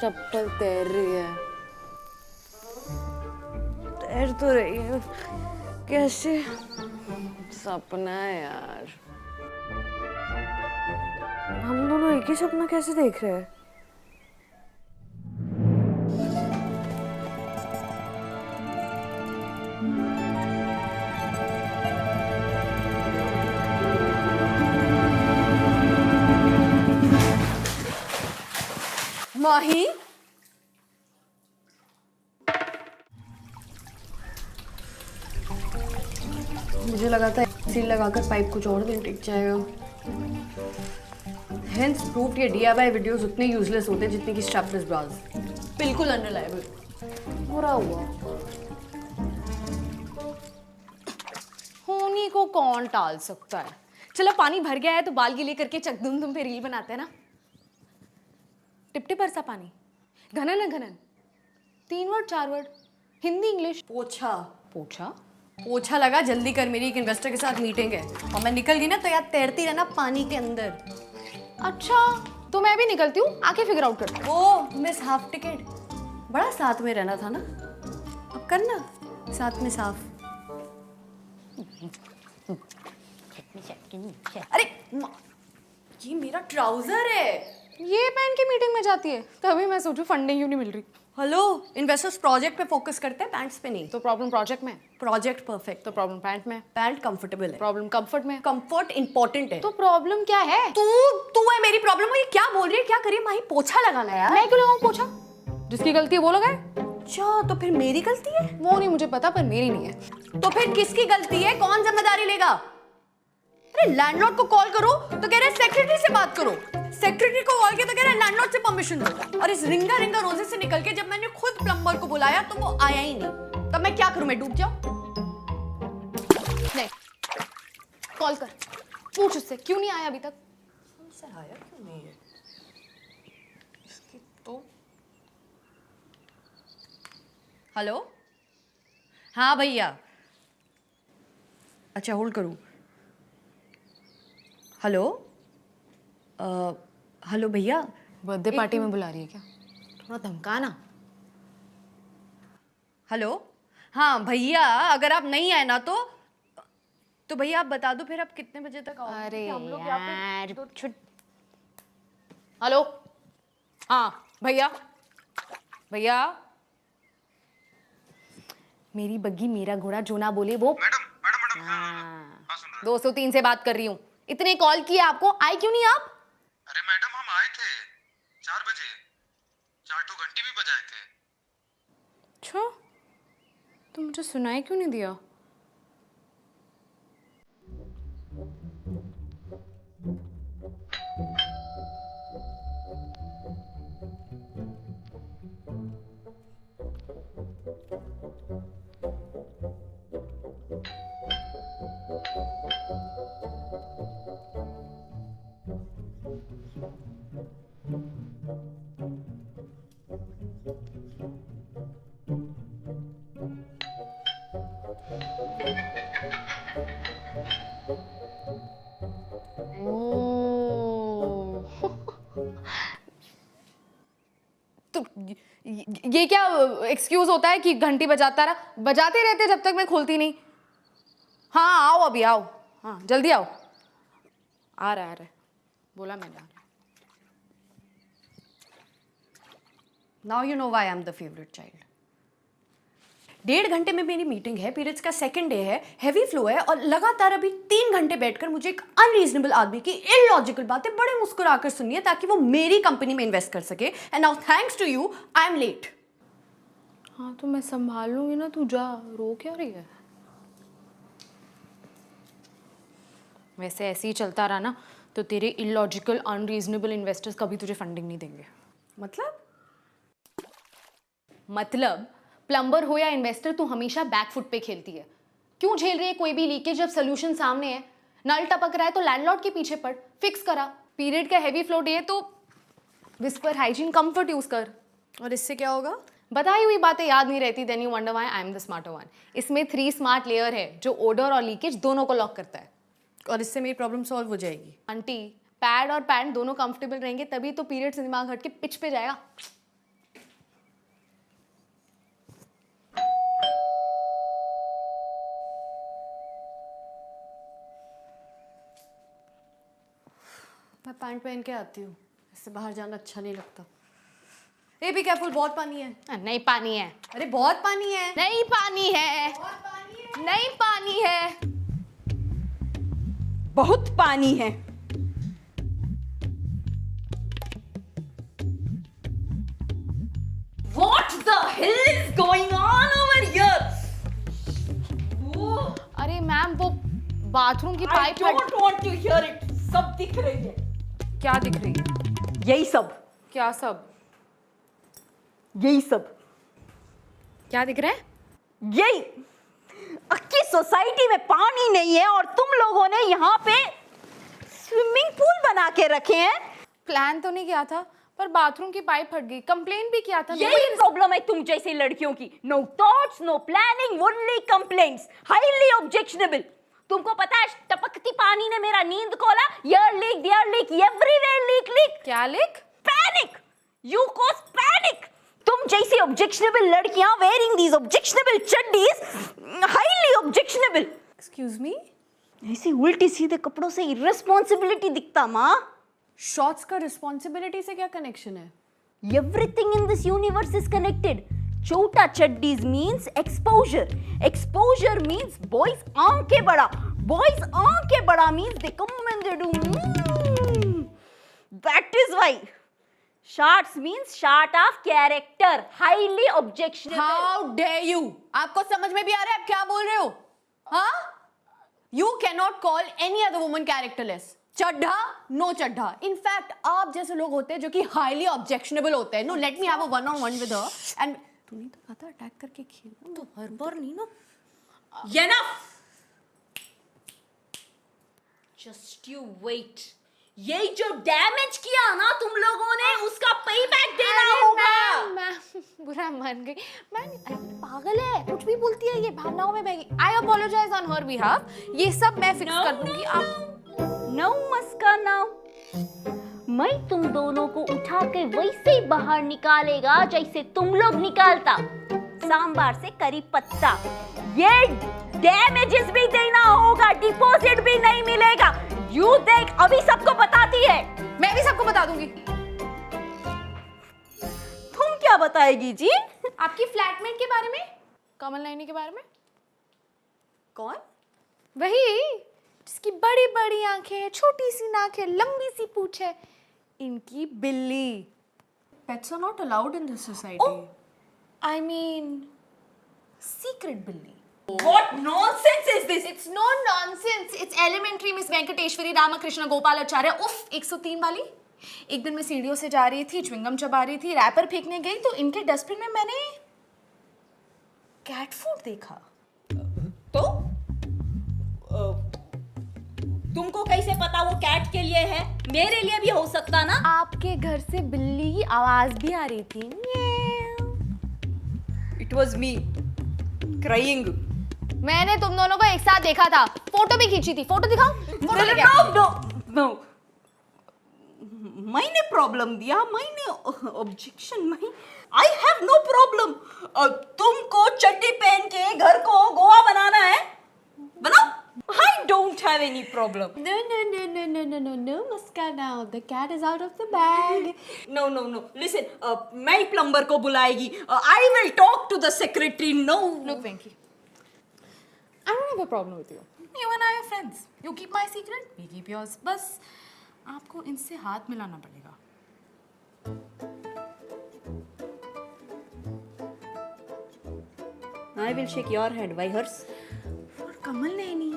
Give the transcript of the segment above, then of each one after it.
चप्पल तैर रही है, तैर तो रही है, कैसे? सपना है यार। हम दोनों एक ही सपना कैसे देख रहे हैं? माही, मुझे लगा था सील लगाकर पाइप कुछ और दिन टिक जाएगा। हेंस प्रूव्ड ये DIY वीडियोस उतने यूजलेस होते हैं जितने की स्ट्रैपलेस ब्रास। बिल्कुल अनरिलायबल। बुरा हुआ। होनी को कौन टाल सकता है? चलो पानी भर गया है तो बाल गीले करके चकदुम तुम पे रील बनाते हैं ना। टिप टिप बरसा पानी, घनन है घनन, 3 वर्ड 4 वर्ड, हिंदी इंग्लिश। पोछा पोछा पोछा लगा, जल्दी कर, मेरी एक इन्वेस्टर के साथ मीटिंग है और मैं निकल गई ना तो यार तैरती रहना पानी के अंदर। अच्छा तो मैं भी निकलती हूँ, आके फिगर आउट कर। ओ मिस हाफ टिकट, बड़ा साथ में रहना था ना, अब करना साथ में साफ। अरे ये मेरा ट्राउजर है, ये पहन के मीटिंग में जाती है, तभी मैं सोचूं फंडिंग क्यों नहीं मिल रही। हेलो, इन्वेस्टर्स प्रोजेक्ट पे फोकस करते हैं, पैंट्स पे नहीं। तो प्रॉब्लम प्रोजेक्ट में, प्रोजेक्ट परफेक्ट, तो प्रॉब्लम पैंट में, पैंट कंफर्टेबल है, प्रॉब्लम कंफर्ट में, कंफर्ट इंपॉर्टेंट है, तो प्रॉब्लम क्या है? तू है मेरी प्रॉब्लम। ये क्या बोल रही है, क्या करिए? माही पोछा लगाना है यार। मैं क्यों लगाऊं पोछा? जिसकी गलती है वो लगाए। अच्छा तो फिर मेरी गलती है? वो नहीं मुझे पता, पर मेरी नहीं है। तो फिर किसकी गलती है? कौन जिम्मेदारी लेगा? अरे लैंडलॉर्ड को कॉल करो तो कह रहे सेक्रेटरी से बात करो, सेक्रेटरी को कॉल किया तो कह रहे लैंडलॉर्ड से परमिशन दो। और इस रिंगा रिंगा रोजे से निकल के जब मैंने खुद प्लम्बर को बुलाया तो वो आया ही नहीं, तब मैं क्या करूं? मैं डूब जाऊं? नहीं, कॉल कर, पूछ उससे क्यों नहीं आया अभी तक। हमसे आया क्यों नहीं है इसकी तो। हेलो, हाँ भैया। अच्छा होल्ड करूं। हेलो, हेलो भैया। बर्थडे पार्टी में बुला रही है क्या? थोड़ा धमकाना। हेलो, हाँ भैया, अगर आप नहीं आए ना तो भैया आप बता दो फिर आप कितने बजे तक आओगे? अरे हम लोग यार हेलो, हाँ भैया, भैया मेरी बग्गी मेरा घोड़ा जो ना बोले वो। मैडम हाँ, 203 से बात कर रही हूँ। इतने कॉल किए आपको, आए क्यों नहीं आप? अरे मैडम हम आए थे 4 बजे, 4 तो घंटी भी बजाए थे। अच्छा तो मुझे सुनाई क्यों नहीं दिया? तो ये क्या एक्सक्यूज होता है कि घंटी बजाता रहा? बजाते रहते जब तक मैं खोलती नहीं। हाँ आओ, अभी आओ, हाँ जल्दी आओ। आ रहा है, बोला मैंने। आ रहा। Now you know why I am the favourite child. 1.5 घंटे में मेरी मीटिंग है, पीरियड्स का सेकंड डे है, हैवी फ्लो है और लगातार अभी 3 घंटे बैठकर मुझे एक अनरीजनेबल आदमी की इलॉजिकल बातें बड़े मुस्कुराकर सुननी है ताकि वो मेरी कंपनी में इन्वेस्ट कर सके। And now thanks to you I am late. हाँ तो मैं संभाल लूंगी ना, तू जा, रो क्या रही है? वैसे ऐसे ही चलता रहा ना तो तेरे इलॉजिकल अनरीजनेबल इन्वेस्टर्स कभी तुझे फंडिंग नहीं देंगे। मतलब प्लम्बर हो या इन्वेस्टर, तू हमेशा बैक फुट पे खेलती है। क्यों झेल रही है कोई भी लीकेज जब सोल्यूशन सामने है? नल टपक रहा है तो लैंडलॉर्ड के पीछे पड़, फिक्स करा। पीरियड का हैवी फ्लो डे है तो विस्पर हाइजीन कंफर्ट यूज कर। और इससे क्या होगा? बताई हुई बातें याद नहीं रहती, then you wonder why I am the smarter one. इसमें 3 स्मार्ट लेयर है जो ओडर और लीकेज दोनों को लॉक करता है। और इससे मेरी प्रॉब्लम सॉल्व हो जाएगी। आंटी, पैड और पैंट दोनों कंफर्टेबल रहेंगे तभी तो पीरियड से दिमाग हट के पिच पे जाएगा। मैं पैंट पहन के आती हूँ, इससे बाहर जाना अच्छा नहीं लगता। ए बी केयरफुल, बहुत पानी है। नहीं पानी है। अरे बहुत पानी है। नहीं पानी है। बहुत पानी है। नहीं पानी है। बहुत पानी है। What the hell is going on over here? अरे मैम, वो बाथरूम की I pipe don't want to hear it. सब दिख रही है। क्या दिख रही है? यही सब। क्या सब? यही सब। क्या दिख रहा है? यही अक्की सोसाइटी में पानी नहीं है और तुम लोगों ने यहाँ पे स्विमिंग पूल बना के रखे हैं। प्लान तो नहीं किया था, पर बाथरूम की पाइप फट गई। कंप्लेन भी किया था। यही प्रॉब्लम है तुम जैसी लड़कियों की। No thoughts, no planning, only complaints, highly objectionable. तुमको पता है टपकती पानी ने मेरा नींद खोला। Here leak, there leak, everywhere leak leak. क्या leak? Panic, you cause panic. तुम जैसी ऑब्जेक्शनेबल लड़कियां wearing these objectionable chaddis, highly objectionable. Excuse me? ऐसी उल्टी सीधे कपड़ों से इररिस्पॉन्सिबिलिटी दिखता माँ। शॉर्ट्स का रिस्पॉन्सिबिलिटी से क्या कनेक्शन है? Everything in this universe is connected. छोटा चड्डीज means exposure. Exposure means boys आंखें बड़ा. Boys आंखें बड़ा means they come and they do. That is why. Shorts means short of character. Highly objectionable. How dare you? आपको समझ में भी आ रहा है आप क्या बोल रहे हो? हाँ? You cannot call any other woman characterless. Chadha, no Chadha. In fact आप जैसे लोग होते हैं जो कि हाईली ऑब्जेक्शनेबल होते हैं। No, let me have a one on one with her and तूने तो कहा था अटैक करके खेलना, तो हर बार नहीं ना। Enough. Just you wait. ये जो डैमेज किया ना तुम लोगों ने उसका पेबैक देना होगा। मैं बुरा मान गई। मैं पागल है, कुछ भी बोलती है ये, भावनाओं में बह गई। आई अपोलोजाइज ऑन हर बिहाफ। ये सब मैं फिक्स कर दूंगी। आप नो मस्का नो। मैं तुम दोनों को उठा के वैसे ही बाहर निकालेगा जैसे तुम लोग निकालता सांबार से करी पत्ता। ये डैमेजेस भी देना होगा, डिपॉजिट भी नहीं मिलेगा। यू देख, अभी सबको बताती है। मैं भी सबको बता दूंगी। तुम क्या बताएगी जी? आपकी फ्लैटमेट के बारे में, कमल नैनी के बारे में। कौन? वही जिसकी बड़ी बड़ी आंखें, छोटी सी नाक है, लंबी सी पूंछ है, इनकी बिल्ली। Pets are not allowed in this society. I mean secret बिल्ली। What nonsense is this? It's no nonsense. It's elementary, Miss Venkateshwari Ramakrishna Gopalacharya. उफ, 103 वाली। एक दिन मैं सीढ़ियों से जा रही थी, च्युइंगम चबा रही थी, रैपर फेंकने गई तो इनके डस्टबिन में मैंने कैट फूड देखा। तो तुमको कैसे पता वो कैट के लिए है? मेरे लिए भी हो सकता ना। आपके घर से बिल्ली की आवाज भी आ रही थी। It was me crying. मैंने तुम दोनों को एक साथ देखा था, फोटो भी खींची थी। फोटो दिखाओ। No. मैंने प्रॉब्लम दिया, मैंने ऑब्जेक्शन नहीं। I have no problem. तुमको चड्डी पहन के घर को गोवा बनाना है, बनाओ। I don't have any problem. No, Muska now. The cat is out of the bag. No. Listen, मैं प्लम्बर को बुलाएगी। I will talk to the secretary. No. Look, Venki. I don't have a problem with you. You and I are friends. You keep my secret, we keep yours. बस आपको इनसे हाथ मिलाना पड़ेगा। I will shake your hand. Why hers? For कमल नैनी।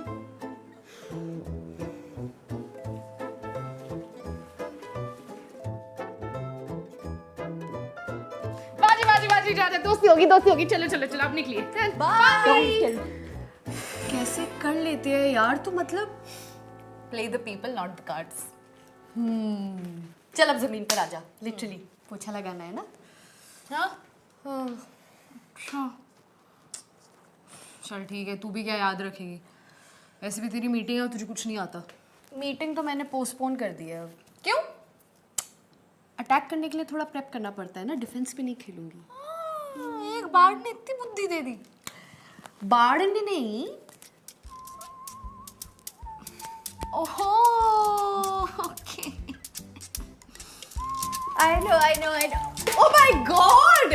बाजी जा दोस्ती होगी। चलो आप निकलिए। बाय। कैसे कर लेते हैं यार तू, मतलब play the people not the cards. चल अब जमीन पर आजा। लिटरली पोछा लगाना है ना। हाँ, चल ठीक है, तू भी क्या याद रखेगी। वैसे भी तेरी मीटिंग है और तुझे कुछ नहीं आता। मीटिंग तो मैंने पोस्टपोन कर दी है अब। क्यों? अटैक करने के लिए थोड़ा प्रेप करना पड़ता है ना, डिफेंस पे नहीं खेलूंगी। एक बाढ़ ने इतनी बुद्धि दे दी। बाढ़ ने नहीं, ओहो okay, I know. Oh my God,